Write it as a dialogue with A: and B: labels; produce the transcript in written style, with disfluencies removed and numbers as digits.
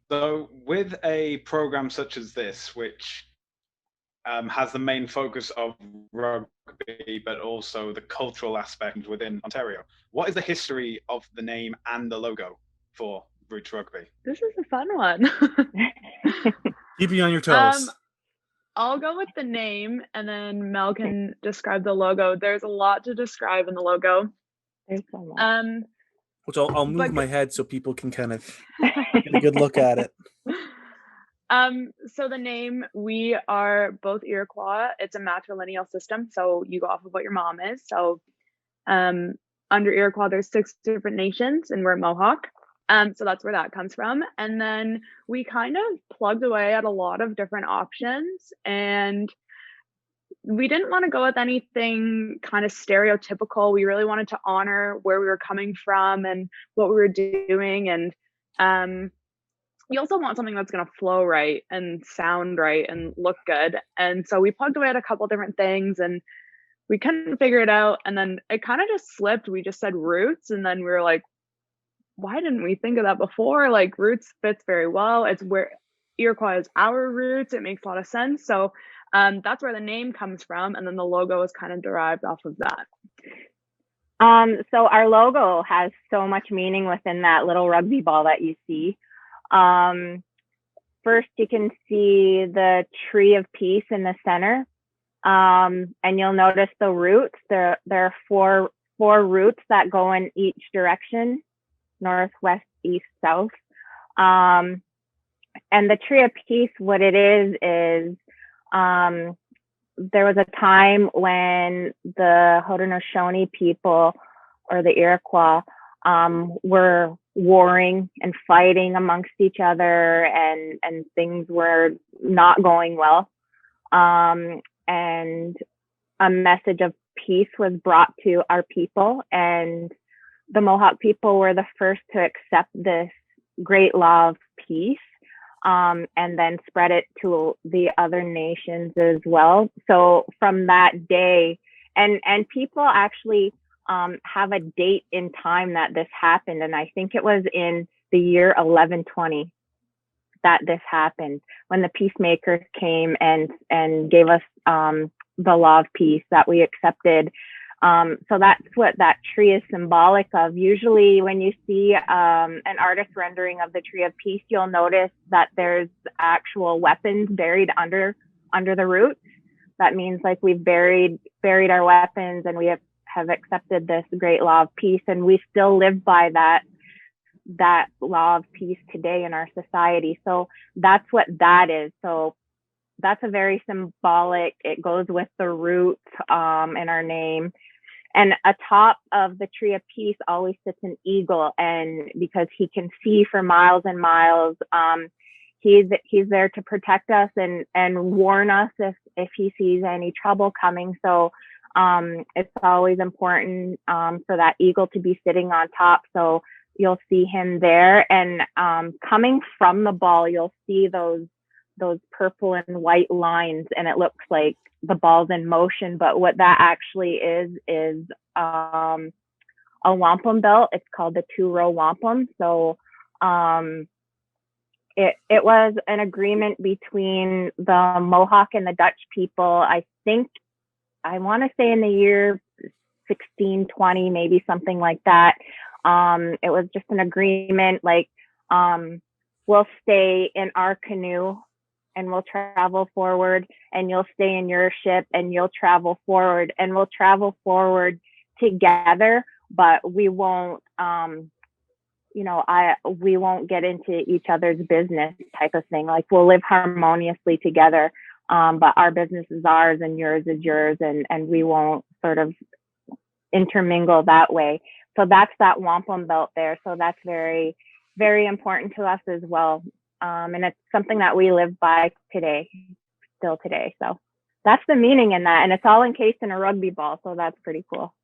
A: So with a program such as this, which has the main focus of rugby, but also the cultural aspect within Ontario, what is the history of the name and the logo for Roots Rugby?
B: This is a fun one.
C: Keep you on your
B: Um,
C: toes.
B: I'll go with the name and then Mel can describe the logo. There's a lot to describe in the logo.
D: There's so much.
C: Which I'll move
B: but-
C: my head so people can kind of get a good look at it.
B: So the name, we are both Iroquois. It's a matrilineal system, so you go off of what your mom is. So under Iroquois, there's 6 different nations, and we're Mohawk. So that's where that comes from. And then we kind of plugged away at a lot of different options, and we didn't want to go with anything kind of stereotypical. We really wanted to honor where we were coming from and what we were doing. And you also want something that's going to flow right and sound right and look good. And so we plugged away at a couple different things and we couldn't figure it out. And then it kind of just slipped. We just said roots. And then we were like, why didn't we think of that before? Like, roots fits very well. It's where Iroquois is our roots. It makes a lot of sense. So that's where the name comes from. And then the logo is kind of derived off of that.
D: So our logo has so much meaning within that little rugby ball that you see. First, you can see the tree of peace in the center. And you'll notice the roots. There are four roots that go in each direction: north, west, east, south. And the tree of peace, what it is there was a time when the Haudenosaunee people, or the Iroquois, were warring and fighting amongst each other, and things were not going well. And a message of peace was brought to our people, and the Mohawk people were the first to accept this great law of peace, and then spread it to the other nations as well. So from that day, and people actually have a date in time that this happened, and I think it was in the year 1120 that this happened, when the peacemakers came and gave us the law of peace that we accepted. So that's what that tree is symbolic of. Usually when you see an artist rendering of the tree of peace, you'll notice that there's actual weapons buried under the roots. That means like we've buried our weapons, and we have accepted this great law of peace, and we still live by that law of peace today in our society. So that's what that is. So that's a very symbolic, it goes with the roots in our name. And atop of the tree of peace always sits an eagle, and because he can see for miles and miles, he's there to protect us and warn us if he sees any trouble coming. So it's always important for that eagle to be sitting on top. So you'll see him there, and coming from the ball, you'll see those purple and white lines, and it looks like the ball's in motion. But what that actually is a wampum belt. It's called the 2-row wampum. So it was an agreement between the Mohawk and the Dutch people. I want to say in the year 1620, maybe something like that. It was just an agreement, like, we'll stay in our canoe and we'll travel forward, and you'll stay in your ship and you'll travel forward, and we'll travel forward together, but we won't, we won't get into each other's business, type of thing. Like, we'll live harmoniously together, but our business is ours and yours is yours, and we won't sort of intermingle that way. So that's that wampum belt there. So that's very, very important to us as well. And it's something that we live by still today. So that's the meaning in that. And it's all encased in a rugby ball. So that's pretty cool.